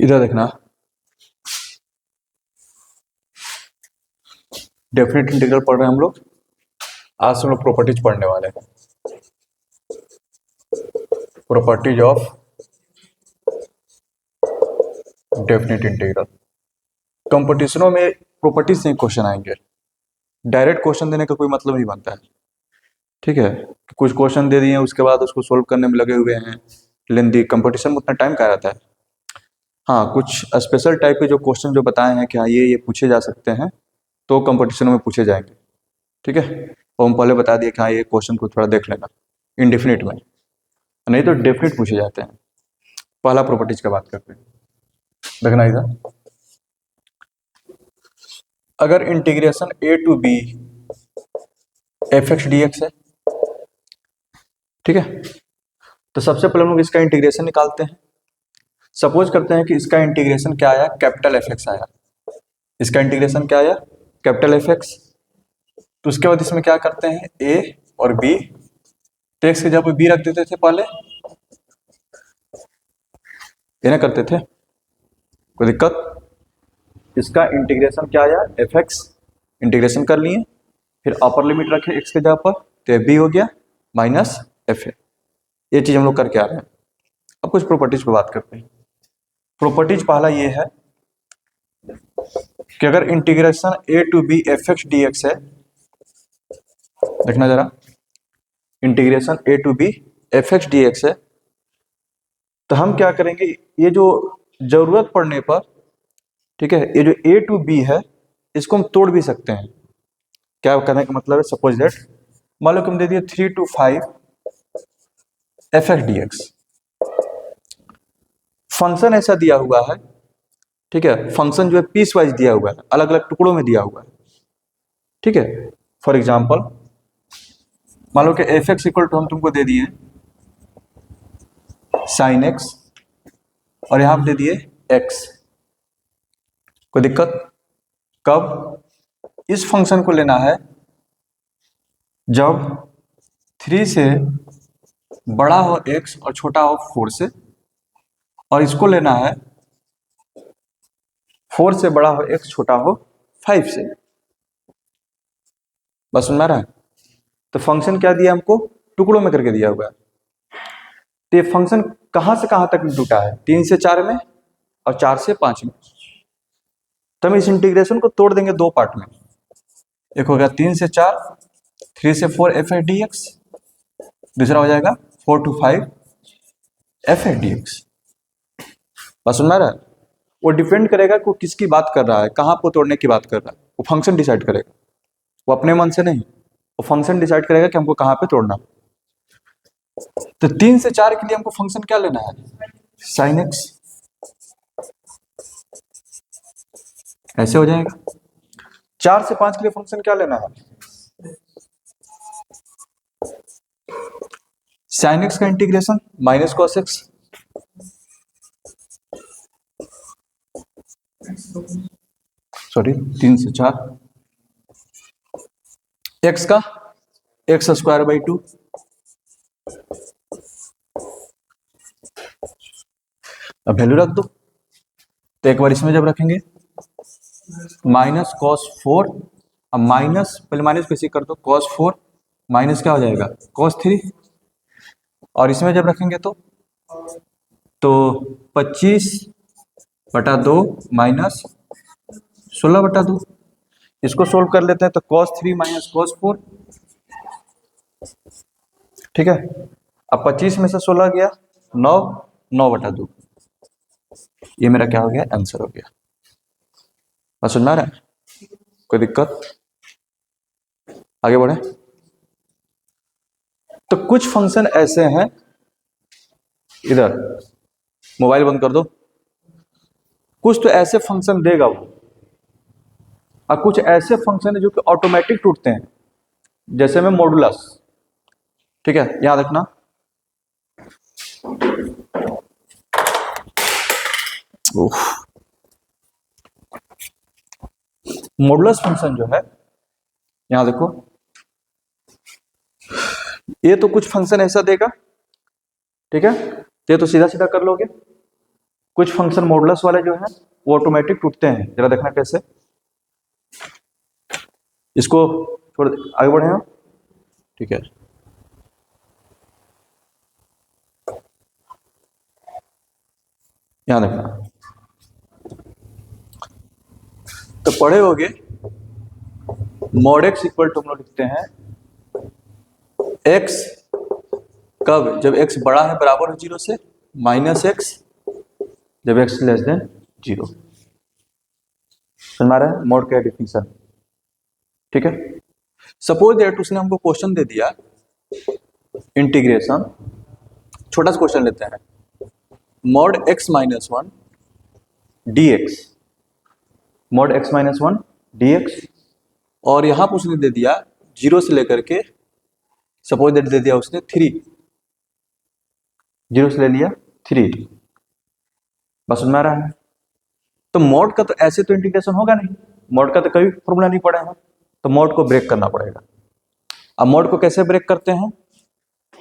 इधर देखना, definite integral पढ़ रहे हैं हम लोग। आज से हम लोग प्रॉपर्टीज पढ़ने वाले हैं। Properties of definite integral. कंपटीशनों में प्रॉपर्टीज से क्वेश्चन आएंगे, डायरेक्ट क्वेश्चन देने का कोई मतलब नहीं बनता है। ठीक है, कुछ क्वेश्चन दे दिए उसके बाद उसको सोल्व करने में लगे हुए हैं, लेंदी। कंपटीशन में उतना टाइम कहाँ रहता है। हाँ, कुछ स्पेशल टाइप के जो क्वेश्चन जो बताए हैं कि हाँ ये पूछे जा सकते हैं, तो कंपटीशन में पूछे जाएंगे। ठीक है, तो हम पहले बता दिए कि हाँ ये क्वेश्चन को थोड़ा देख लेना इंडेफिनिट में, नहीं तो डेफिनिट पूछे जाते हैं। पहला प्रॉपर्टीज का बात करते हैं, देखना इधर। अगर integration a to b fx dx है, ठीक है, तो सबसे पहले हम लोग इसका इंटीग्रेशन निकालते हैं। सपोज करते हैं कि इसका इंटीग्रेशन क्या आया, कैपिटल fx आया। इसका इंटीग्रेशन क्या आया, कैपिटल fx। तो उसके बाद इसमें क्या करते हैं, a और b, तो x की जगह b रख देते थे पहले, ये ना करते थे, कोई दिक्कत। इसका इंटीग्रेशन क्या आया, fx, इंटीग्रेशन कर लिए, फिर अपर लिमिट रखे x के जगह पर, तो b हो गया माइनस f। ये चीज हम लोग करके आ रहे हैं। अब कुछ प्रॉपर्टीज पे बात करते हैं। प्रॉपर्टीज पहला ये है कि अगर integration a to b fx dx है, देखना जरा, integration a to b fx dx है, तो हम क्या करेंगे, ये जो जरूरत पड़ने पर, ठीक है, ये जो a टू b है इसको हम तोड़ भी सकते हैं। क्या करने का मतलब है, सपोज दैट मान लो कि हम दे दिए 3 to 5 fx dx। फंक्शन ऐसा दिया हुआ है, ठीक है, फंक्शन जो है पीस वाइज दिया हुआ है, अलग अलग टुकड़ों में दिया हुआ है। ठीक है, फॉर एग्जाम्पल मान लो कि fx इक्वल टू हम तुमको दे दिए साइन x, और यहां दे दिए x। कोई दिक्कत। कब इस फंक्शन को लेना है, जब 3 से बड़ा हो x और छोटा हो 4 से, और इसको लेना है 4 से बड़ा हो x छोटा हो 5 से। बस सुन रहा है। तो फंक्शन क्या दिया हमको, टुकड़ों में करके दिया हुआ है। तो ये फंक्शन कहां से कहां तक टूटा है, 3 से 4 में और 4 से 5 में। तो हम इस इंटीग्रेशन को तोड़ देंगे दो पार्ट में। एक हो गया 3 से 4, 3 से 4 एफ एफ डी एक्स, दूसरा हो जाएगा 4 to 5 F F D x. बस सुन रहा है। वो डिपेंड करेगा कि वो किसकी बात कर रहा है, कहां पर तोड़ने की बात कर रहा है, वो फंक्शन डिसाइड करेगा, वो अपने मन से नहीं, वो फंक्शन डिसाइड करेगा कि हमको कहां पे तोड़ना। तो 3 से 4 के लिए हमको फंक्शन क्या लेना है, साइन एक्स, ऐसे हो जाएगा। 4 से 5 के लिए फंक्शन क्या लेना है, साइन एक्स का integration minus cos x, sorry 3 से 4, एक्स का एक्स स्क्वायर बाई 2, अब वैल्यू रख दो। तो एक बार इसमें जब रखेंगे माइनस कॉस 4, अब माइनस, पहले माइनस कैसे कर दो, कॉस 4 माइनस क्या हो जाएगा, कॉस 3, और इसमें जब रखेंगे तो 25/2 माइनस 16/2। इसको सोल्व कर लेते हैं तो cos 3 माइनस cos 4, ठीक है। अब 25 में से 16 गया 9, 9/2। ये मेरा क्या हो गया, आंसर हो गया। बस सुनना रहा है, कोई दिक्कत। आगे बढ़े। तो कुछ फंक्शन ऐसे हैं, इधर मोबाइल बंद कर दो, कुछ तो ऐसे फंक्शन देगा वो, और कुछ ऐसे फंक्शन है जो कि ऑटोमेटिक टूटते हैं, जैसे में मॉडुलस। ठीक है, याद रखना। मॉडुलस फंक्शन जो है, यहां देखो, ये तो कुछ फंक्शन ऐसा देगा, ठीक है, ये तो सीधा सीधा कर लोगे। कुछ फंक्शन मॉडुलस वाले जो है वो ऑटोमेटिक टूटते हैं। जरा देखना कैसे। इसको थोड़ा आगे बढ़े हम, ठीक है। यहां देखना, तो पढ़े होगे मॉड एक्स इक्वल टू हम लोग लिखते हैं एक्स कब, जब एक्स बड़ा है बराबर हो जीरो से, माइनस एक्स जब एक्स लेस देन जीरो। समझ में आ रहा है मॉड का डिफिनेशन, ठीक है। सपोज दैट उसने हमको क्वेश्चन दे दिया इंटीग्रेशन, छोटा सा क्वेश्चन लेते हैं, mod x minus one d x, mod x minus one d x, और यहां पर उसने दे दिया जीरो से लेकर के, सपोज दैट दे दिया उसने थ्री, जीरो से ले लिया थ्री, बस समझ में आ रहा है। तो मॉड का तो ऐसे तो इंटीग्रेशन होगा नहीं, मॉड का तो कभी फॉर्मूला नहीं पड़ा है, तो मॉड को ब्रेक करना पड़ेगा। अब मॉड को कैसे ब्रेक करते हैं,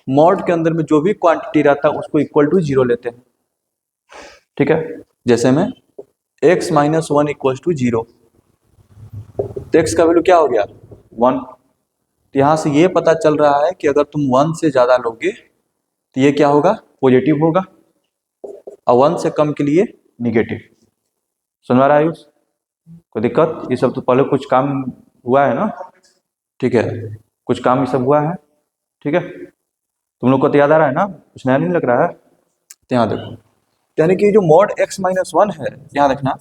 मॉड के अंदर में जो भी क्वांटिटी रहता है उसको इक्वल टू जीरो लेते हैं, ठीक है। जैसे में x minus one equal to zero, तो x का वैल्यू क्या हो गया वन। तो यहां से ये पता चल रहा है कि अगर तुम वन से ज्यादा लोगे तो ये क्या होगा, पॉजिटिव होगा, और वन से कम के लिए निगेटिव। सुन रहा है आयुष, कोई दिक्कत? ये सब तो पहले कुछ काम हुआ है ना, ठीक है, कुछ काम ये सब हुआ है, ठीक है। तुम लोग को तो याद आ रहा है ना, कुछ नया नहीं लग रहा है। तो यहाँ देखो, यानी कि जो मॉड एक्स माइनस वन है, यहाँ देखना,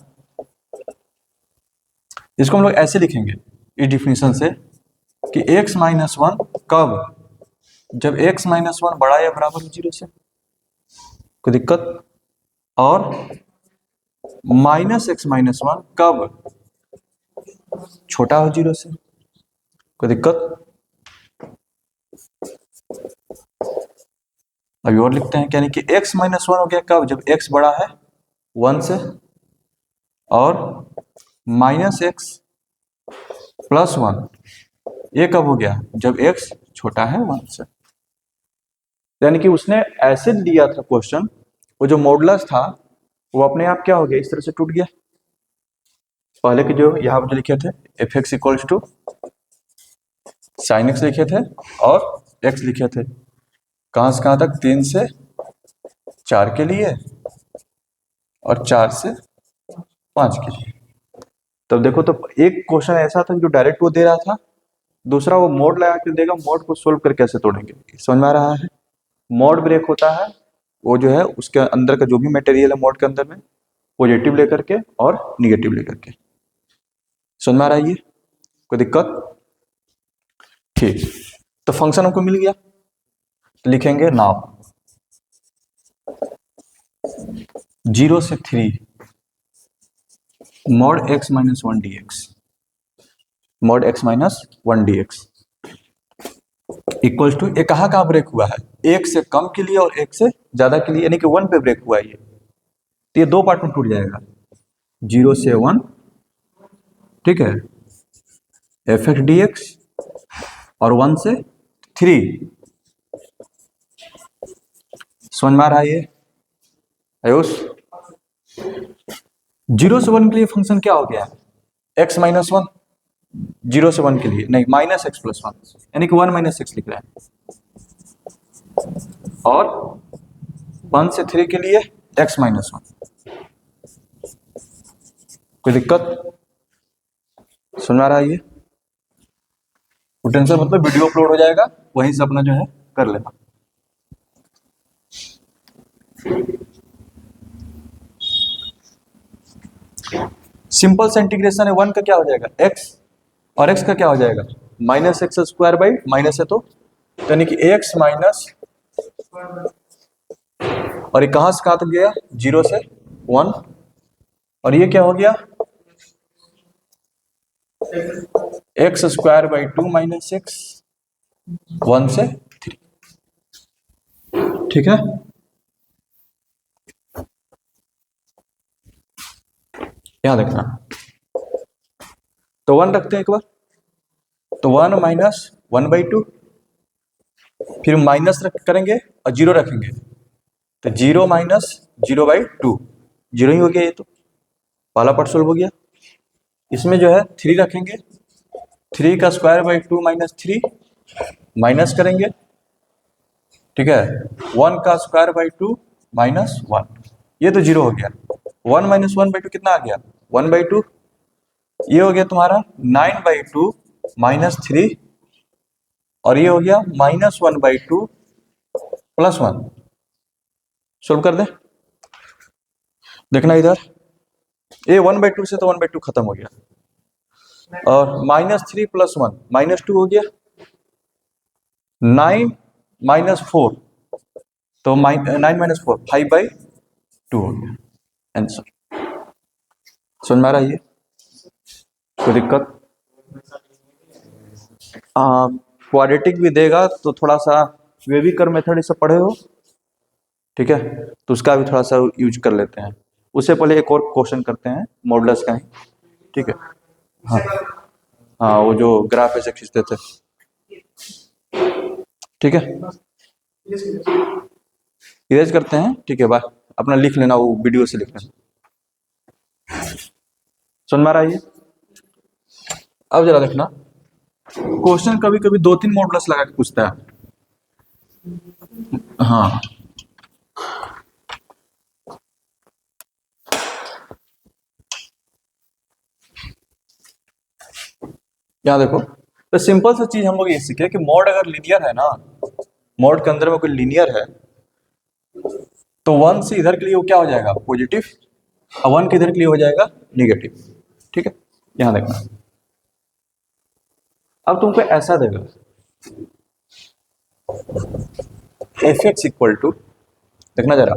इसको हम लोग ऐसे लिखेंगे इस डिफिनेशन से कि x माइनस वन कब, जब x माइनस वन बड़ा या बराबर हो जीरो से, कोई दिक्कत, और माइनस एक्स माइनस वन कब, छोटा हो जीरो से, कोई दिक्कत। अभी और लिखते हैं, यानी कि x माइनस वन हो गया कब, जब x बड़ा है वन से, और माइनस एक्स प्लस वन ये कब हो गया, जब x छोटा है वन से। यानी कि उसने ऐसे दिया था क्वेश्चन, वो जो मॉडुलस था वो अपने आप क्या हो गया, इस तरह से टूट गया। पहले के जो यहाँ पर जो लिखे थे f x equals to sine x लिखे थे और x लिखे थे, कहां से कहां तक, 3 से 4 के लिए और 4 से 5 के लिए। तब देखो, तो एक क्वेश्चन ऐसा था जो डायरेक्ट वो दे रहा था, दूसरा वो मोड लगा के देगा, मोड को सोल्व करके कैसे तोड़ेंगे, समझ में आ रहा है। मोड ब्रेक होता है वो जो है उसके अंदर का जो भी मटेरियल है मोड के अंदर में, पॉजिटिव लेकर के और निगेटिव लेकर के। समझ में आ रहा है ये, कोई दिक्कत? ठीक, तो फंक्शन हमको मिल गया, तो लिखेंगे नाउ जीरो से three mod x minus one d x, mod x minus one d x equal to, ये कहाँ ब्रेक हुआ है, एक से कम के लिए और एक से ज्यादा के लिए, यानी कि वन पे ब्रेक हुआ है ये, तो ये दो पार्ट में टूट जाएगा, जीरो से वन, ठीक है, एफ एक्स डी एक्स, और वन से थ्री। समझ में आ रहा है ये आयुष? जीरो से वन के लिए फंक्शन क्या हो गया, एक्स माइनस वन, जीरो से वन के लिए नहीं, माइनस एक्स प्लस वन, यानी कि वन माइनस एक्स लिख रहे हैं, और वन से थ्री के लिए एक्स माइनस वन। कोई दिक्कत? सुन रहा है ये? पोटेंशियल मतलब वीडियो अपलोड हो जाएगा, वहीं से अपना जो है कर लेना। सिंपल से इंटीग्रेशन है, वन का क्या हो जाएगा एक्स, और एक्स का क्या हो जाएगा minus x square by, minus है तो यानी कि एक्स माइनस, और ये कहां से कहां तक गया, जीरो से वन, और ये क्या हो गया x square by two minus x, one से थ्री, ठीक है। यहां देखना, तो वन रखते हैं एक बार, तो one minus one by two, फिर माइनस करेंगे और जीरो रखेंगे, तो zero minus zero by two, zero ही हो गया, ये तो पहला पार्ट सोल्व हो गया। इसमें जो है 3 रखेंगे, 3 का स्क्वायर बाई 2 माइनस 3 माइनस करेंगे, ठीक है, 1 का स्क्वायर बाई 2 माइनस 1, ये तो जीरो हो गया। 1 माइनस 1/2 कितना आ गया, 1/2, ये हो गया तुम्हारा 9/2 माइनस 3, और ये हो गया -1/2 प्लस 1। सोल्व कर दे, देखना इधर, ये 1/2 से तो 1/2 खत्म हो गया, और -3 प्लस 1 -2 हो गया, 9 माइनस 4, तो 9 माइनस 4 5/2 हो गया आंसर। समझ में आ रहा है ये, कोई दिक्कत? क्वाड्रेटिक भी देगा तो थोड़ा सा वेविकर मेथड इसे पढ़े हो, ठीक है, तो उसका भी थोड़ा सा यूज कर लेते हैं। उससे पहले एक और क्वेश्चन करते हैं मॉडुलस का ही, ठीक है। हाँ हाँ, वो जो ग्राफ ऐसे खींचते थे, ठीक है, इरेज करते हैं, ठीक है, बाय, अपना लिख लेना, वो वीडियो से लिख लेना। सुन में आ रहा है ये? अब जरा देखना, क्वेश्चन कभी कभी 2-3 मॉडुलस लगा के पूछता है। हाँ, यहाँ देखो, तो सिंपल सा चीज हम लोग ये सीखे कि मॉड अगर लीनियर है ना, मॉड के अंदर में कोई लीनियर है, तो 1 से इधर के लिए वो क्या हो जाएगा, पॉजिटिव, और 1 के इधर के लिए हो जाएगा निगेटिव, ठीक है। यहां देखना, अब तुमको ऐसा देगा f(x) इक्वल टू, देखना जरा,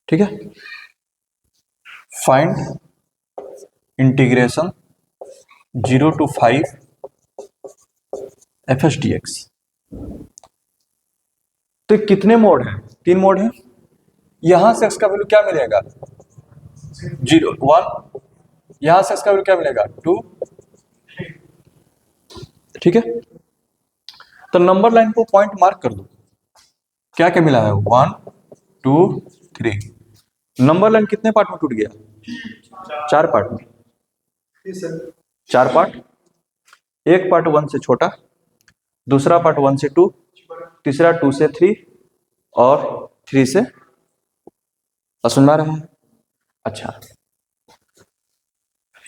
ठीक है, find integration 0 to 5 fs dx। तो कितने मोड हैं, 3 मोड हैं। यहां से x का वैल्यू क्या मिलेगा, 0 1, यहां से x का वैल्यू क्या मिलेगा 2, ठीक है। तो नंबर लाइन को पॉइंट मार्क कर दो, क्या क्या मिला है, 1 2 3। नंबर लाइन कितने पार्ट में टूट गया, 4 पार्ट में, 4 पार्ट, एक पार्ट 1 से छोटा, दूसरा पार्ट 1 से 2, तीसरा 2 से 3, और 3 से, समझ में आ रहा है? अच्छा,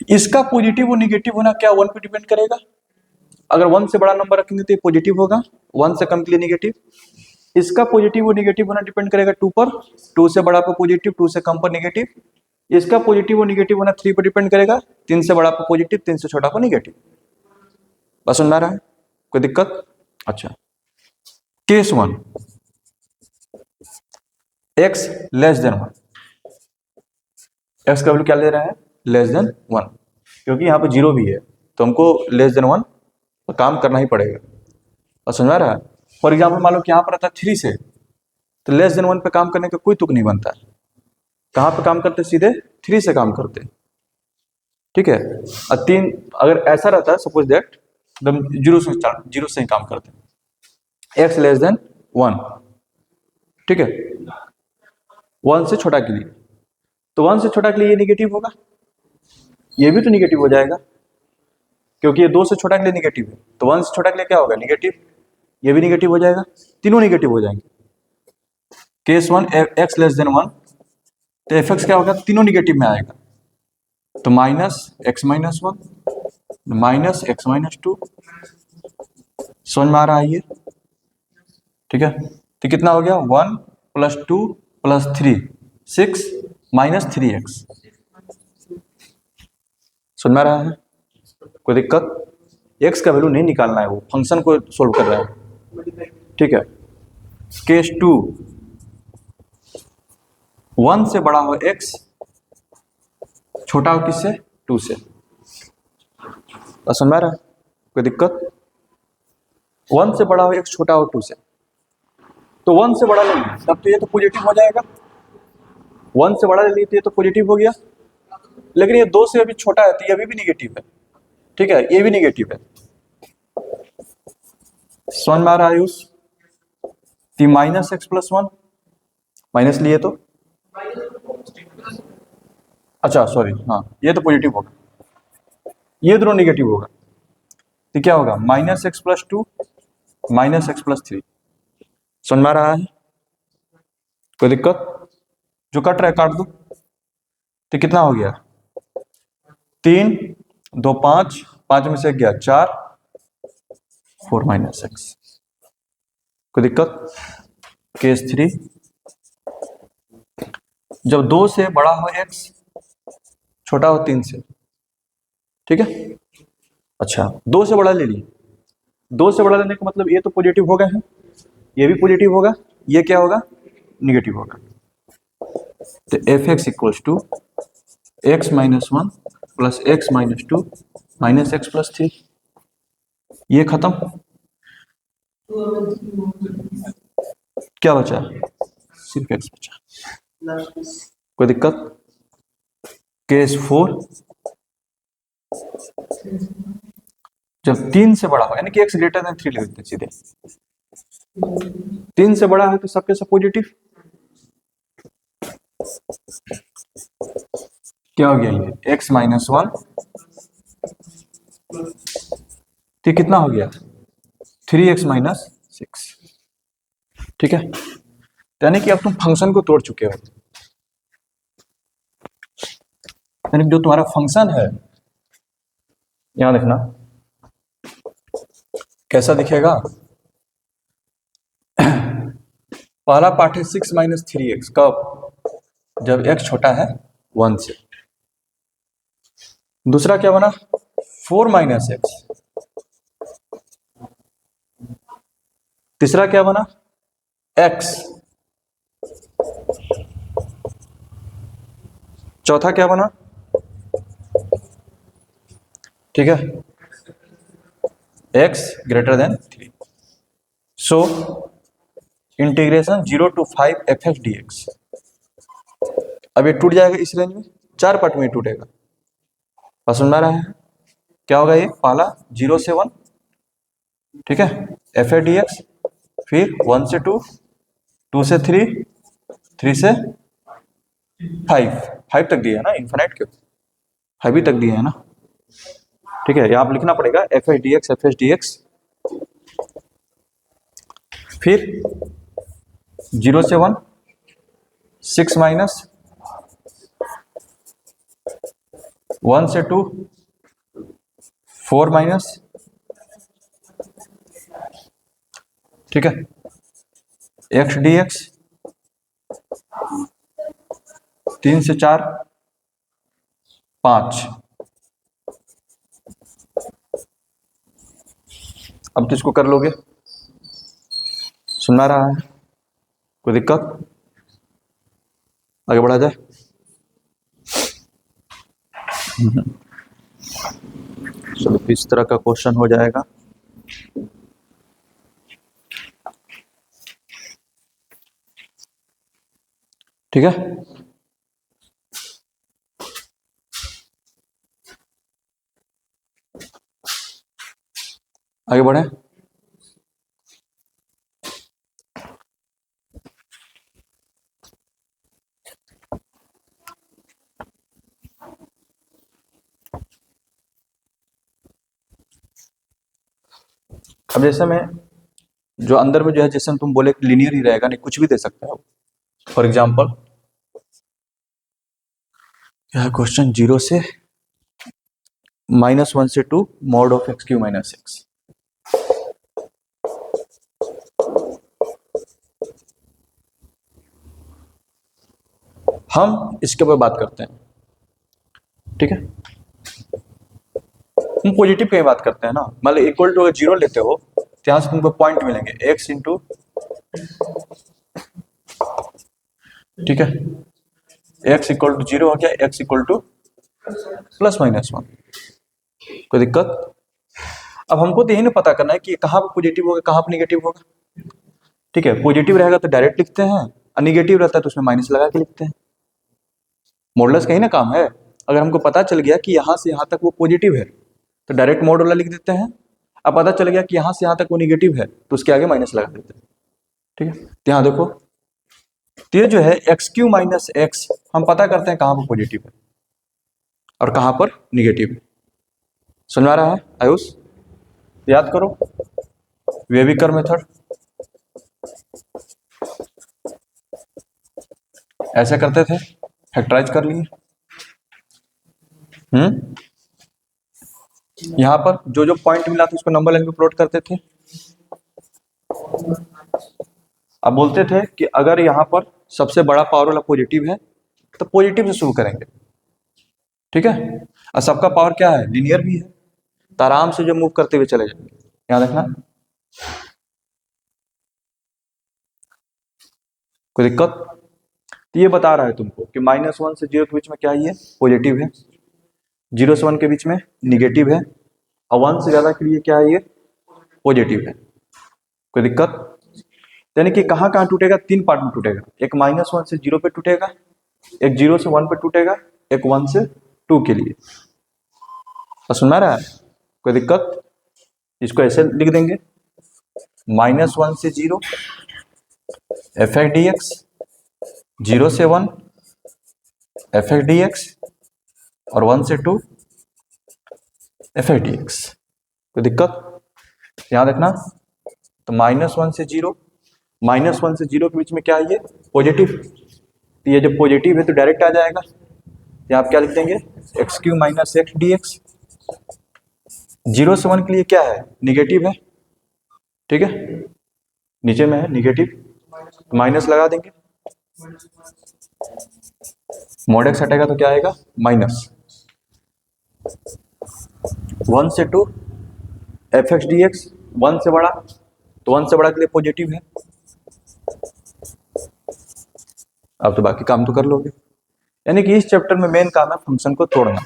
इसका पॉजिटिव और निगेटिव होना क्या 1 पे डिपेंड करेगा। अगर 1 से बड़ा नंबर रखेंगे तो ये पॉजिटिव होगा, 1 से कम के लिए निगेटिव। इसका पॉजिटिव और निगेटिव होना डिपेंड करेगा 2 पर, 2 से बड़ा पर पॉजिटिव, 2 से कम पर निगेटिव। इसका पॉजिटिव और निगेटिव होना 3 पर डिपेंड करेगा, 3 से बड़ा पर पॉजिटिव, 3 से छोटा पर निगेटिव। बस समझ में आ रहा है, कोई दिक्कत? अच्छा, case 1, x less than 1, x का वैल्यू क्या ले रहा है, लेस देन 1, क्योंकि यहाँ पे 0 भी है तो हमको लेस देन 1 काम करना ही पड़ेगा। और समझ में आ रहा है? फॉर एग्जाम्पल मान लो कि यहाँ पर आता 3 से, तो लेस देन 1 पे काम करने का कोई तुक नहीं बनता। कहाँ पे काम करते, सीधे 3 से काम करते, ठीक है। और 3 अगर ऐसा रहता है, सपोज दैट एकदम 0 से ही काम करते, x लेस देन 1, ठीक है, 1 से छोटा के लिए, तो 1 से छोटा के लिए ये निगेटिव होगा, ये भी तो निगेटिव हो जाएगा, क्योंकि ये 2 से छोटा के लिए निगेटिव है, तो 1 से छोटा के लिए क्या होगा, निगेटिव, ये भी निगेटिव हो जाएगा, तीनों निगेटिव हो जाएंगे। केस 1 x लेस देन 1, तो fx क्या होगा, तीनों निगेटिव में आएगा, तो -x - 1 -x - 2। समझ में आ रहा है ये, ठीक है। तो कितना हो गया, 1 + 2 + 3 6 -3x। समझ में आ रहा है, कोई दिक्कत? x का वैल्यू नहीं निकालना है, वो फंक्शन को सोल्व कर रहा है, ठीक है। केस 2, 1 से बड़ा हो x, छोटा हो किससे, 2 से। समझ में आ रहा है, कोई दिक्कत? 1 से बड़ा हो x, छोटा हो 2 से, तो 1 से बड़ा ले लिया तब तो ये तो पॉजिटिव हो जाएगा, 1 से बड़ा ले लिए तो ये तो पॉजिटिव हो गया, लेकिन ये 2 से अभी छोटा है तो ये अभी भी निगेटिव है, ठीक है, ये भी निगेटिव है। समझ में आ रहा है Ayush? Minus x plus one, minus लिए तो अच्छा सॉरी, हाँ ये तो पॉजिटिव होगा, ये दोनों निगेटिव होगा, तो क्या होगा minus x plus two minus x plus three. समझ में आ रहा है? कोई दिक्कत? जो कट रहा है काट दो। तो कितना हो गया 3 2 5, 5 में से गया 4, 4 माइनस एक्स। कोई दिक्कत? केस 3, जब 2 से बड़ा हो x, छोटा हो 3 से, ठीक है। अच्छा 2 से बड़ा ले ली, 2 से बड़ा लेने का मतलब ये तो पॉजिटिव होगा है, ये भी पॉजिटिव होगा, ये क्या होगा निगेटिव होगा। तो f x equals to x minus one plus x minus two minus x plus three, ये खत्म। क्या बचा? सिर्फ एक्स बचा। कोई दिक्कत? केस 4, जब 3 से बड़ा हो यानी कि एक्स ग्रेटर देन 3 लिख देते सीधे, 3 से बड़ा है तो सबके सब पॉजिटिव। क्या हो गया ये x माइनस वन, तो कितना हो गया 3x माइनस सिक्स, ठीक है। यानी कि अब तुम फंक्शन को तोड़ चुके हो, यानी जो तुम्हारा फंक्शन है यहां देखना कैसा दिखेगा। पहला पार्ट है 6 माइनस थ्री एक्स, कब? जब x छोटा है 1 से। दूसरा क्या बना 4 माइनस एक्स। तीसरा क्या बना x। चौथा क्या बना, ठीक है, x greater than 3। So integration 0 to 5 F x D x. अब ये टूट जाएगा इस रेंज में, 4 पार्ट में टूटेगा। समझ में आ रहा है? क्या होगा ये पहला 0 से 1, ठीक है, एफ ए डी एक्स, फिर 1 से 2, 2 से 3, 3 से 5, 5 तक दिया है ना, इन्फिनाइट क्यों 5 ही तक दिया है ना, ठीक है। यहाँ पे लिखना पड़ेगा एफ एच डी एक्स, फिर 0 से 1 6 माइनस 1 से 2 4 माइनस, ठीक है, एक्स डी एक्स 3 से 4 5। अब किसको कर लोगे? सुनना रहा है? कोई दिक्कत? आगे बढ़ा जाए। चलो इस तरह का क्वेश्चन हो जाएगा। ठीक है, आगे बढ़े। अब जैसे मैं जो अंदर में जो है, जैसे तुम बोले लीनियर ही रहेगा, नहीं कुछ भी दे सकते हो। फॉर एग्जाम्पल क्या है क्वेश्चन, 0 से -1 से 2 mod of x Q minus x. हम इसके ऊपर बात करते हैं, ठीक है। हम पॉजिटिव की बात करते हैं ना, मतलब इक्वल टू अगर 0 लेते हो तो यहां से तुमको पॉइंट मिलेंगे x इंटू, ठीक है, x इक्वल टू 0 हो गया, x इक्वल टू +-1। कोई दिक्कत? अब हमको तो यही ना पता करना है कि कहाँ पे पॉजिटिव होगा कहाँ पे निगेटिव होगा, ठीक है। पॉजिटिव रहेगा तो डायरेक्ट लिखते हैं, और निगेटिव रहता है तो उसमें माइनस लगा के लिखते हैं। मॉडुलस का ही ना काम है। अगर हमको पता चल गया कि यहाँ से यहाँ तक वो पॉजिटिव है तो डायरेक्ट मॉडुलस लिख देते हैं, अब पता चल गया कि यहाँ से यहाँ तक वो निगेटिव है तो उसके आगे माइनस लगा देते हैं। ठीक है, तो यहाँ देखो, तो ये जो है एक्स क्यू माइनस एक्स हम पता करते हैं कहाँ पर पॉजिटिव है और कहाँ पर निगेटिव है। समझ में आ रहा है आयुष? याद करो वेविकर मेथड, ऐसे करते थे, फैक्टराइज कर लिए। यहाँ पर जो जो पॉइंट मिला था उसको नंबर लाइन में प्लॉट करते थे। अब बोलते थे कि अगर यहाँ पर सबसे बड़ा पावर वाला पॉजिटिव है तो पॉजिटिव से शुरू करेंगे। ठीक है, और सबका पावर क्या है, लीनियर भी है, तो आराम से जो मूव करते हुए चले जाएंगे। याद रखना, कोई दिक्कत? तो ये बता रहा है तुमको कि -1 से 0 के बीच में क्या है, ये पॉजिटिव है, 0 से 1 के बीच में निगेटिव है, और 1 से ज्यादा के लिए क्या है, ये पॉजिटिव है। कोई दिक्कत? यानी कि कहाँ कहाँ टूटेगा, 3 पार्ट में टूटेगा। एक -1 से 0 पे टूटेगा, एक 0 से 1 पे टूटेगा, एक 1 से 2 के लिए। और सुन रहा है? कोई दिक्कत? इसको ऐसे लिख देंगे, -1 से 0 एफ एक्स डी एक्स, 0 से 1 एफ एक्स डी एक्स, और 1 से 2 एफ एक्स डी एक्स। कोई दिक्कत? याद रखना, तो -1 से 0, -1 से 0 के बीच में क्या है, ये पॉजिटिव। तो ये जब पॉजिटिव है तो डायरेक्ट आ जाएगा, यहाँ आप क्या लिख देंगे, x Q minus x D x. 0 से 1 के लिए क्या है, निगेटिव है। ठीक है, नीचे में है निगेटिव, तो माइनस लगा देंगे, मॉड एक्स हटेगा तो क्या आएगा, माइनस। 1 से 2 एफ एक्स डी एक्स, 1 से बड़ा, तो 1 से बड़ा के लिए पॉजिटिव है। अब तो बाकी काम तो कर लोगे। यानी कि इस चैप्टर में मेन काम है फंक्शन को तोड़ना,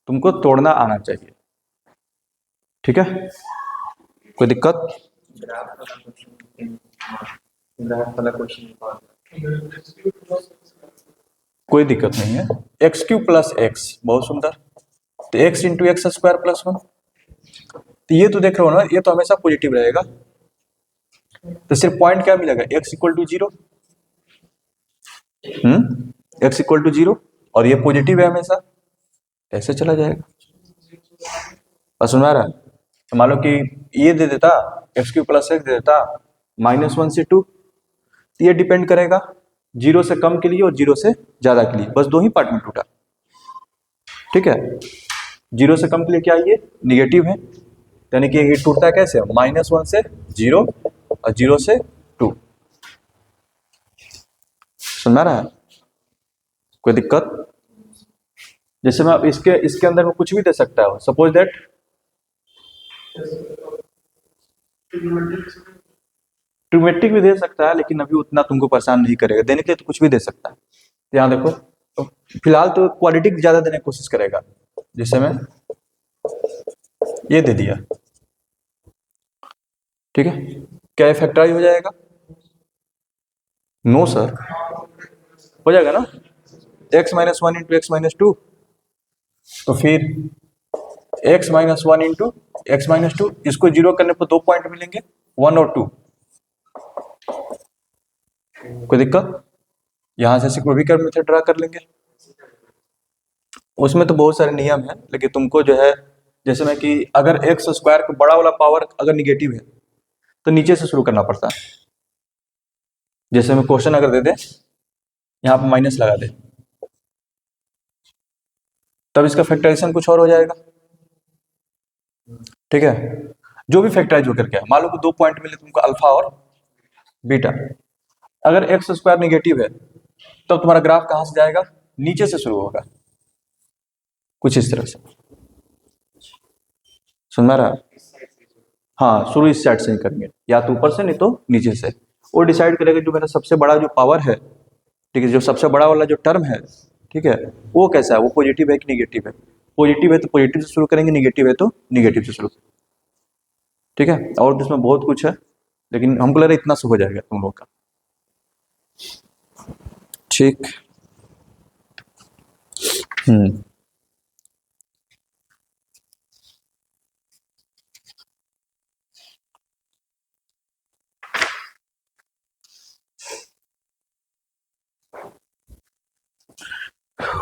तुमको तोड़ना आना चाहिए। ठीक है, कोई दिक्कत? कोई दिक्कत नहीं है। एक्स क्यू प्लस एक्स, बहुत सुंदर। तो x into x square plus 1, तो ये तो देख रहे हो ना, ये तो हमेशा पॉजिटिव रहेगा। तो सिर्फ पॉइंट क्या मिलेगा, x equal to 0, x equal to 0, और ये पॉजिटिव है हमेशा, ऐसे चला जाएगा। और सुना रहा है, तो मान लो कि ये दे देता, एक्स क्यू प्लस एक्स दे देता, -1 से 2, तो ये डिपेंड करेगा 0 से कम के लिए और 0 से ज्यादा के लिए, बस 2 ही पार्ट में टूटा। ठीक है, 0 से कम के लिए क्या ये निगेटिव है, यानी कि ये टूटता कैसे, -1 से 0 और 0 से 2। सुनना रहा है? कोई दिक्कत? जैसे मैं इसके इसके अंदर में कुछ भी दे सकता हूँ, सपोज दैट ट्रिमेट्रिक भी दे सकता है, लेकिन अभी उतना तुमको परेशान नहीं करेगा, देने के लिए तो कुछ भी दे सकता है। तो यहाँ देखो, तो फिलहाल तो क्वालिटी ज्यादा देने की कोशिश करेगा। जैसे मैं ये दे दिया, ठीक है, क्या फैक्टराइज हो जाएगा? नो सर, हो जाएगा ना, x-1 इंटू x-2, तो फिर x-1 इंटू x-2, इसको 0 करने पर 2 पॉइंट मिलेंगे, 1 और 2। कोई दिक्कत? यहां से सिक्वेविकर मेथड ड्रा कर लेंगे। उसमें तो बहुत सारे नियम है, लेकिन तुमको जो है, जैसे में कि अगर एक्स स्क्वायर का बड़ा वाला पावर अगर निगेटिव है तो नीचे से शुरू करना पड़ता है। जैसे में क्वेश्चन अगर दे दे, यहाँ पर माइनस लगा दे, तब इसका फैक्टराइजेशन कुछ और हो जाएगा। ठीक है, जो भी फैक्टराइज होकर के, मान लो कि 2 पॉइंट मिले तुमको, अल्फा और बीटा। अगर एक्स स्क्वायर निगेटिव है तब तुम्हारा ग्राफ कहां से जाएगा, नीचे से शुरू होगा, कुछ इस तरह से। सुन रहा है? हाँ, शुरू इस साइड से ही करेंगे, या तो ऊपर से नहीं तो नीचे से। वो डिसाइड करेगा जो मेरा सबसे बड़ा जो पावर है, ठीक है, जो सबसे बड़ा वाला जो टर्म है, ठीक है, वो कैसा है, वो पॉजिटिव है कि निगेटिव है। पॉजिटिव है तो पॉजिटिव से शुरू करेंगे, निगेटिव है तो निगेटिव से शुरू। ठीक है, और तो इसमें बहुत कुछ है, लेकिन हमको लग रहा है इतना से हो जाएगा तुम लोग का। ठीक,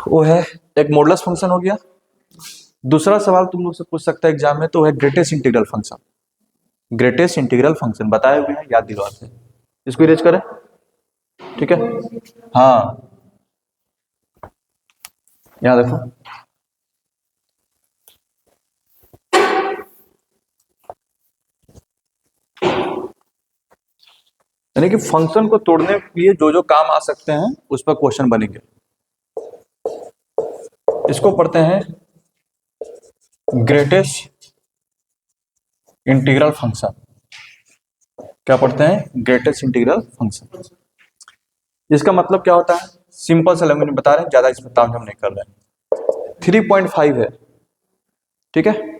वो है एक मॉडुलस फंक्शन हो गया। दूसरा सवाल तुम लोग से पूछ सकता है एग्जाम में, तो है greatest integral function. Greatest integral function बताए हुए हैं, याद दिलवाते हैं। इसको इरेज करें, ठीक है। हाँ, यहाँ देखो, यानी कि फंक्शन को तोड़ने के लिए जो जो काम आ सकते हैं उस पर क्वेश्चन बनेंगे। इसको पढ़ते हैं ग्रेटेस्ट इंटीग्रल फंक्शन। क्या पढ़ते हैं? Greatest integral function. इसका मतलब क्या होता है? सिंपल सा लैंग्वेज में बता रहे हैं, ज्यादा इसमें ताम हम नहीं कर रहे हैं। 3.5 है, ठीक है।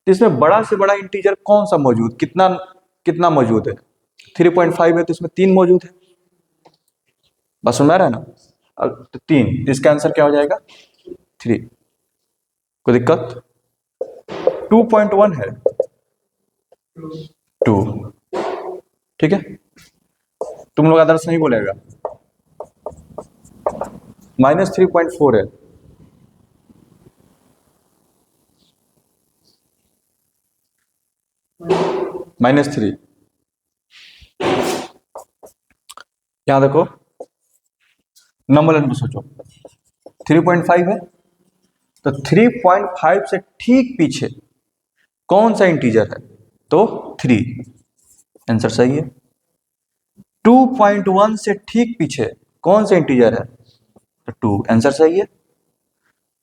इसमें बड़ा से बड़ा इंटीजर कौन सा मौजूद, कितना कितना मौजूद है? 3.5 है तो इसमें 3 मौजूद है, बस सुन रहा है ना। तो 3, इसका आंसर क्या हो जाएगा? 3। कोई दिक्कत? 2.1 है, 2, ठीक है। तुम लोग आदर्श नहीं बोलेगा। -3.4 है, -3। यहां देखो, नंबर लाइन पे सोचो। 3.5 है तो 3.5 से ठीक पीछे कौन सा इंटीजर है? तो 3, आंसर सही है। 2.1 से ठीक पीछे कौन सा इंटीजर है? तो 2, आंसर सही है।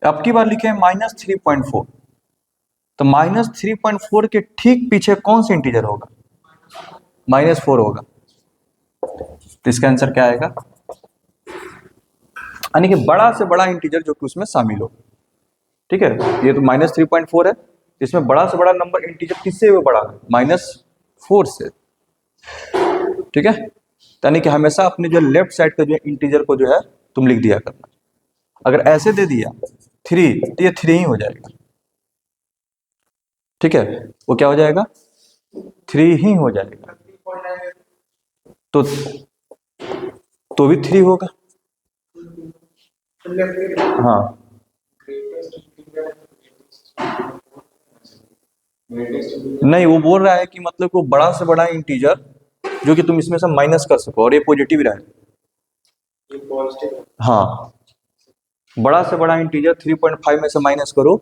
अब की बार लिखे हैं -3.4, तो -3.4 के ठीक पीछे कौन सा इंटीजर होगा? -4 होगा, तो इसका आंसर क्या आएगा? यानी कि बड़ा से बड़ा इंटीजर जो कि उसमें शामिल हो, ठीक है। ये तो -3.4 है, इसमें बड़ा से बड़ा नंबर इंटीजर किससे भी बड़ा है? -4 से, ठीक है। यानी कि हमेशा अपने जो लेफ्ट साइड का जो इंटीजर को जो है तुम लिख दिया करना। अगर ऐसे दे दिया 3 तो ये 3 ही हो जाएगा, ठीक है। वो क्या हो जाएगा? 3 ही हो जाएगा। तो भी 3 होगा। हाँ, नहीं, वो बोल रहा है कि मतलब को बड़ा से बड़ा इंटीजर जो कि तुम इसमें से माइनस कर सको और ये पॉजिटिव रहे। हाँ, बड़ा से बड़ा इंटीजर 3.5 में से माइनस करो,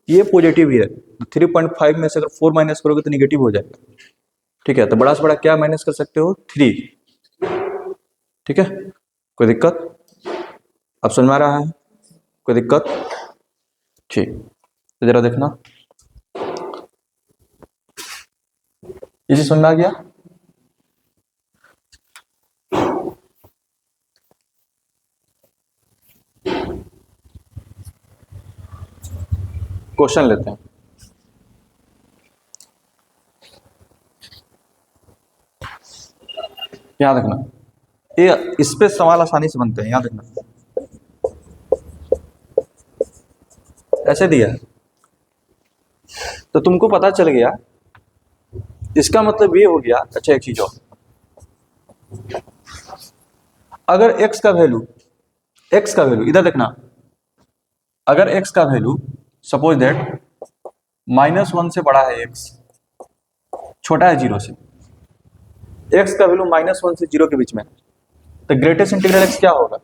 ये पॉजिटिव ही है। 3.5 में से अगर 4 माइनस करोगे तो निगेटिव हो जाएगा, ठीक है। तो बड़ा से बड़ा क्या माइनस कर सकते हो? 3, ठीक है। कोई दिक्कत? अब समझ में आ रहा है? कोई दिक्कत? ठीक, तो जरा देखना, इसे समझ में आ गया? क्वेश्चन लेते हैं। यहाँ देखना, ये इस पे सवाल आसानी से बनते हैं। यहाँ देखना, ऐसे दिया है तो तुमको पता चल गया, इसका मतलब ये हो गया। अच्छा, एक चीज और, अगर x का वैल्यू इधर देखना, अगर x का वैल्यू सपोज दैट -1 से बड़ा है, x छोटा है 0 से, x का वैल्यू -1 से 0 के बीच में, तो ग्रेटेस्ट इंटीग्रल x क्या होगा?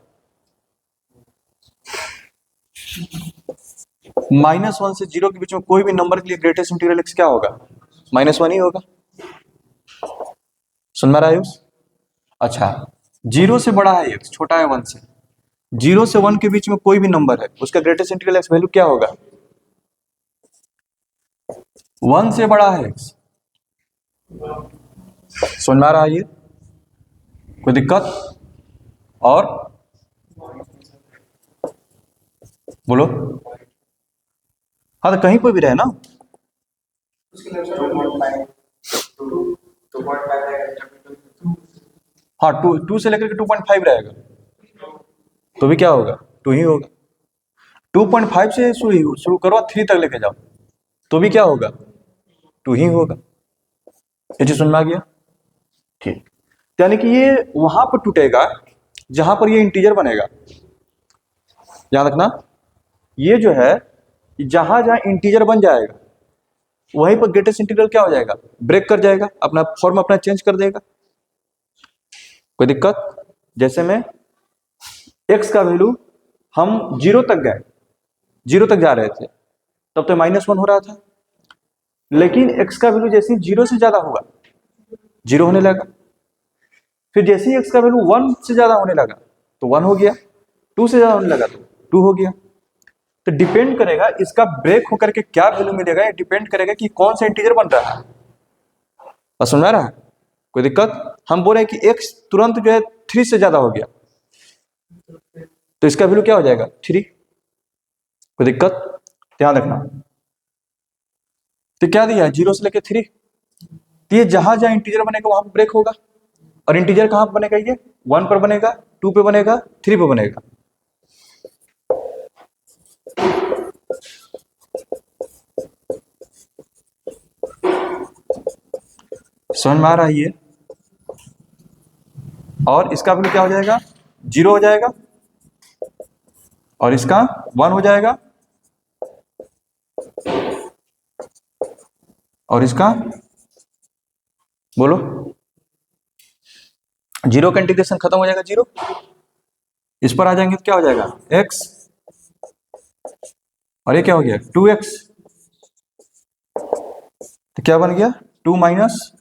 -1 से 0 के बीच में कोई भी नंबर के लिए ग्रेटेस्ट इंटीग्रल x क्या होगा? -1 ही होगा। सुन में रहा है? अच्छा, 0 से बड़ा है x, छोटा है 1 से, 0 से 1 के बीच में कोई भी नंबर है, उसका ग्रेटेस्ट इंटीग्रल x वैल्यू क्या होगा? 1 से बड़ा है x। समझ में आ रहा है ये? कोई दिक्कत? और बोलो। हाँ, तो कहीं कोई भी रहे ना। हाँ, 2 से लेकर के 2.5 रहेगा, तो भी क्या होगा? 2 ही होगा। 2.5 से शुरू करो, 3 तक लेके जाओ, तो भी क्या होगा? 2 ही होगा। ये चीज समझ में आ गया? ठीक, यानी कि ये वहां पर टूटेगा जहां पर ये इंटीजर बनेगा। याद रखना, ये जो है जहां जहां इंटीजर बन जाएगा वहीं पर ग्रेटेस्ट इंटीग्रल क्या हो जाएगा, ब्रेक कर जाएगा, अपना फॉर्म अपना चेंज कर देगा। कोई दिक्कत? जैसे में x का वैल्यू हम 0 तक गए, 0 तक जा रहे थे तब तो -1 हो रहा था, लेकिन x का वैल्यू जैसे ही 0 से ज्यादा होगा 0 होने लगा, फिर जैसे ही x का वैल्यू 1 से ज्यादा होने लगा तो 1 हो गया, 2 से ज्यादा होने लगा तो 2 हो गया। तो डिपेंड करेगा इसका ब्रेक होकर के क्या वैल्यू मिलेगा, ये डिपेंड करेगा कि कौन सा इंटीजर बन रहा है। बस समझ आ रहा है? कोई दिक्कत? हम बोल रहे हैं कि x तुरंत जो है 3 से ज्यादा हो गया तो इसका वैल्यू क्या हो जाएगा, 3। कोई दिक्कत? ध्यान रखना। तो क्या दिया, 0 से लेके 3, तो ये जहां जहां इंटीजर बनेगा वहां ब्रेक होगा। और इंटीजर कहां पर बनेगा, ये 1 पर बनेगा, 2 पे बनेगा, 3 पे बनेगा। समझ में आ रहा है ये? और इसका वैल्यू क्या हो जाएगा, 0 हो जाएगा, और इसका 1 हो जाएगा, और इसका बोलो 0 का इंटीग्रेशन खत्म हो जाएगा 0, इस पर आ जाएंगे तो क्या हो जाएगा x, और ये क्या हो गया 2x, तो क्या बन गया 2 माइनस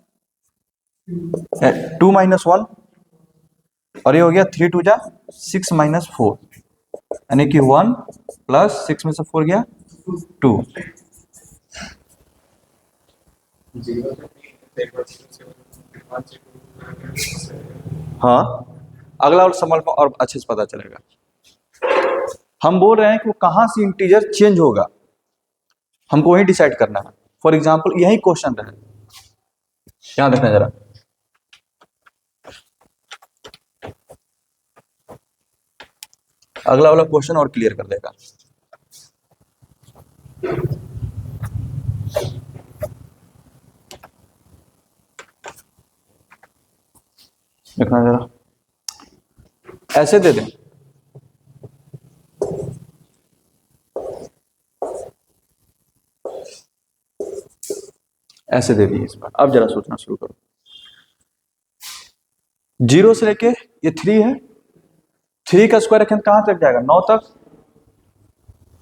1, और ये हो गया 3 2 जा 6 माइनस 4, यानी कि 1 प्लस 6 में से 4 गया 2। हाँ, अगला और सवाल में और अच्छे से पता चलेगा। हम बोल रहे हैं कि वो कहां से इंटीजर चेंज होगा, हमको वही डिसाइड करना है। फॉर एग्जाम्पल यही क्वेश्चन रहे, ध्यान रखना जरा। अगला वाला क्वेश्चन और क्लियर कर देगा। देखना जरा, ऐसे दे दें, ऐसे दे दिए इस बार। अब जरा सोचना शुरू करो। 0 से लेके ये 3 है, 3 का स्क्वायर रखें कहां तक जाएगा, 9 तक,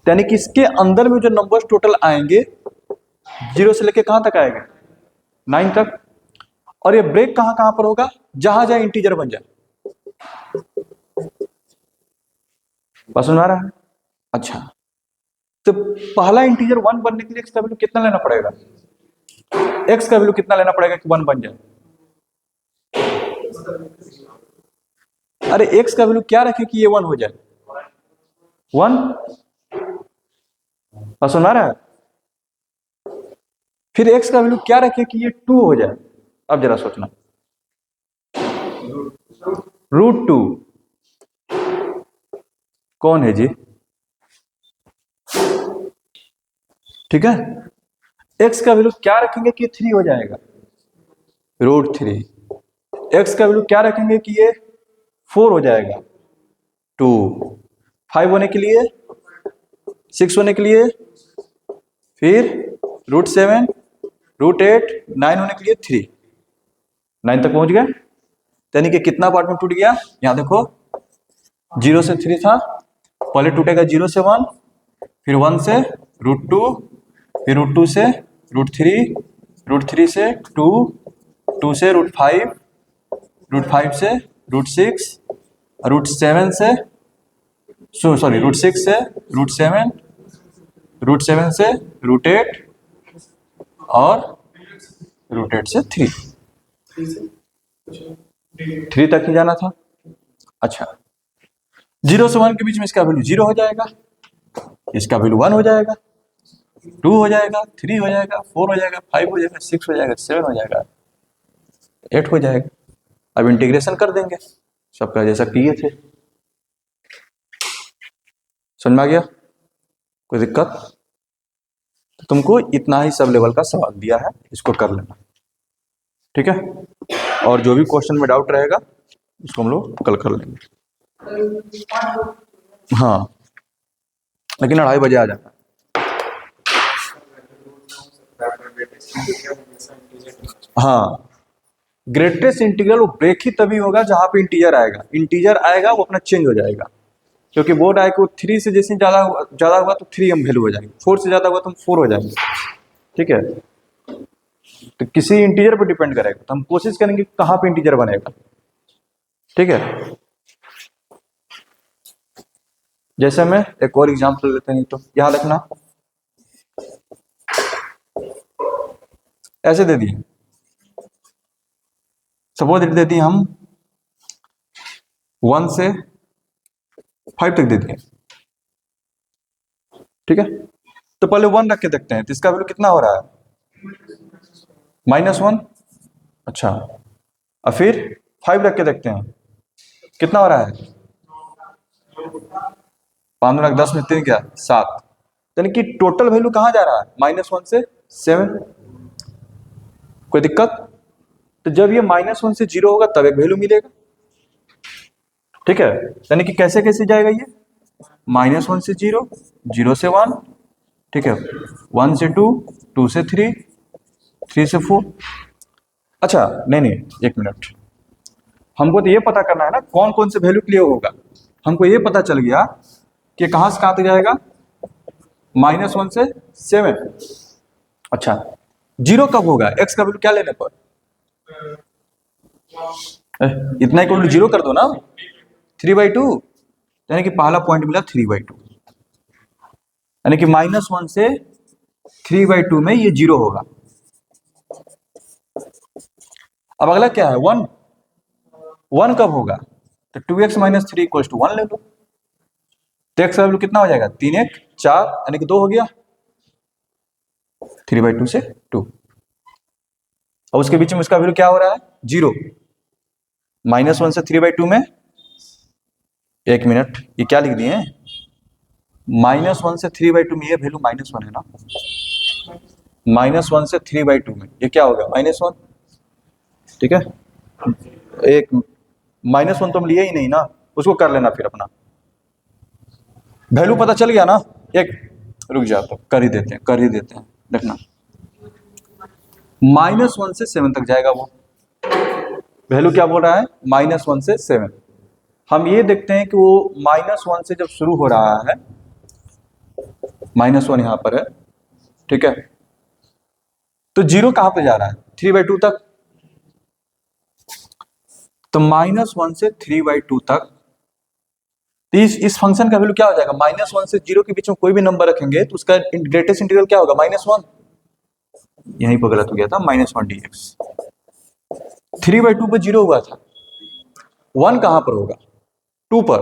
यानी कि इसके अंदर में जो नंबर्स टोटल आएंगे 0 से लेके कहां तक आएंगे, 9 तक। और ये ब्रेक कहां कहां पर होगा, जहां जहां इंटीजर बन जाए। बस समझ आ रहा है? अच्छा, तो पहला इंटीजर 1 बनने के लिए x का वैल्यू कितना लेना पड़ेगा, x का वैल्यू कितना लेना पड़ेगा कि 1 बन जाए। अरे x का वैल्यू क्या रखे कि ये 1 हो जाए, 1। बस समझ आ रहा है? फिर x का वैल्यू क्या रखे कि ये 2 हो जाए। अब जरा सोचना, √2 कौन है जी, ठीक है। x का वैल्यू क्या रखेंगे कि ये 3 हो जाएगा, √3। x का वैल्यू क्या रखेंगे कि ये 4 हो जाएगा, 2। 5 होने के लिए, 6 होने के लिए, फिर √7, √8, 9 होने के लिए 3, 9 तक पहुंच गए। यानी कि कितना पार्ट में टूट गया, यहां देखो 0 से 3 था, पहले टूटेगा 0 से 1, फिर 1 से √2, फिर √2 से √3, √3 से 2, 2 से √5, √5 से √6, √7 से सॉरी √6 से √7, √7 से √8, और √8 से 3, 3 तक ही जाना था। अच्छा, 0 से 1 के बीच में इसका वैल्यू 0 हो जाएगा, इसका वैल्यू 1 हो जाएगा, 2 हो जाएगा, 3 हो जाएगा, 4 हो जाएगा, 5 हो जाएगा, 6 हो जाएगा, 7 हो जाएगा, 8 हो जाएगा। अब इंटीग्रेशन कर देंगे सबका जैसा किए थे। समझ में आ गया? कोई दिक्कत? तो तुमको इतना ही सब लेवल का सवाल दिया है, इसको कर लेना, ठीक है। और जो भी क्वेश्चन में डाउट रहेगा उसको हम लोग कल कर लेंगे। हाँ। लेकिन 2:30 बजे आ जाता है। हाँ, ग्रेटेस्ट इंटीग्रल वो ब्रेक ही तभी होगा जहां पे इंटीजर आएगा। इंटीजर आएगा वो अपना चेंज हो जाएगा, क्योंकि बोर्ड आए कि वो 3 से जैसे ज्यादा हुआ तो 3 हम वैल्यू हो जाएंगे, 4 से ज्यादा हुआ तो हम 4 हो जाएंगे। ठीक है, तो किसी इंटीजर पर डिपेंड करेगा, तो हम कोशिश करेंगे कहां पे इंटीजर बनेगा। ठीक है, जैसे मैं एक और एग्जांपल लेते हैं, तो याद रखना, ऐसे दे दिए, सपोज दे दिए हम 1 से 5 तक दे दिए। ठीक है, तो पहले 1 रख के देखते हैं, तो इसका वैल्यू कितना हो रहा है, -1। अच्छा, और फिर 5 रख के देखते हैं, कितना हो रहा है, 5 गुना 10 में 3 क्या 7, यानी कि टोटल वैल्यू कहां जा रहा है, -1 से 7। कोई दिक्कत? तो जब ये -1 से 0 होगा तब एक वैल्यू मिलेगा। ठीक है, यानी कि कैसे कैसे जाएगा ये, -1 से 0, 0 से 1, ठीक है, 1 से 2, 2 से 3, 3 से 4। अच्छा नहीं, एक मिनट, हमको तो ये पता करना है ना कौन कौन से वैल्यू के लिए होगा। हमको ये पता चल गया कि कहां से कहां तक जाएगा, -1 से 7। अच्छा, 0 कब होगा, x का वैल्यू क्या लेने पर, इतना इक्वल टू 0 कर दो ना, 3/2, यानी कि पहला पॉइंट मिला 3/2, यानी कि -1 से 3/2 में ये 0 होगा। अब अगला क्या है, 1। 1 कब होगा, तो 2x - 3 = 1 ले लो, तो x का वैल्यू कितना हो जाएगा, 3 1 4, यानी कि 2 हो गया, 3/2 से 2। और उसके बीच में उसका वैल्यू क्या हो रहा है, 0। -1 से 3/2 में, एक मिनट, ये क्या लिख दिए, -1 से 3/2 में ये वैल्यू -1 है ना, -1 से 3/2 में ये क्या होगा, -1। ठीक है, एक -1 तो हम लिए ही नहीं ना, उसको कर लेना फिर अपना वैल्यू पता चल गया ना। एक रुक जा, तो कर ही देते हैं देखना, -1 से 7 तक जाएगा वो वैल्यू, क्या बोल रहा है, -1 से 7। हम ये देखते हैं कि वो -1 से जब शुरू हो रहा है, -1 यहां पर है, ठीक है, तो 0 कहां पे जा रहा है, 3/2 तक, तो -1 से 3/2 तक, तो इस फंक्शन का वैल्यू क्या हो जाएगा, -1 से 0 के बीच में कोई भी नंबर रखेंगे तो उसका ग्रेटेस्ट इंटीग्रल क्या होगा, -1। यहीं पर गलत हो गया था, -1 dx, 3/2 पर 0 हुआ था, 1 कहां पर होगा, 2 पर,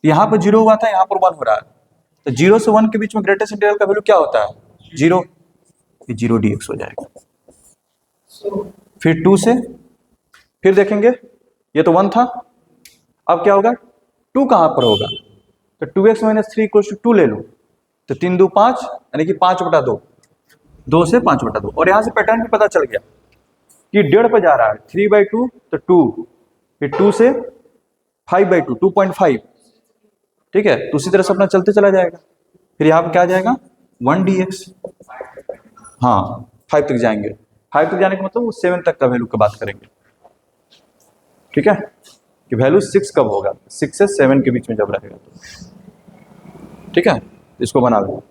यहां पर 0 हुआ था, यहां पर 1 हो रहा है, तो 0 से 1 के बीच में ग्रेटेस्ट इंटीग्रल का वैल्यू क्या होता है, 0, ये 0 dx हो जाएगा। फिर 2 से, फिर देखेंगे, ये तो 1 था, अब क्या होगा, 2 कहां पर होगा, तो 2x - 3 = 2 ले लो, तो 3 2 5, यानी कि 5/2, 2 से 5/2, और यहां से पैटर्न भी पता चल गया कि 1.5 पे जा रहा है, 3/2 तो 2, फिर 2 से 5/2, 2.5, ठीक है, तो उसी तरह से अपना चलते चला जाएगा, फिर यहाँ पे क्या आ जाएगा, 1 dx। हाँ, 5 तक जाएंगे, 5 तक जाने का मतलब वो 7 तक का वैल्यू की बात करेंगे। ठीक है, कि वैल्यू 6 कब होगा, 6 से 7 के बीच में जब रहेगा तो। ठीक है, इसको बना लो।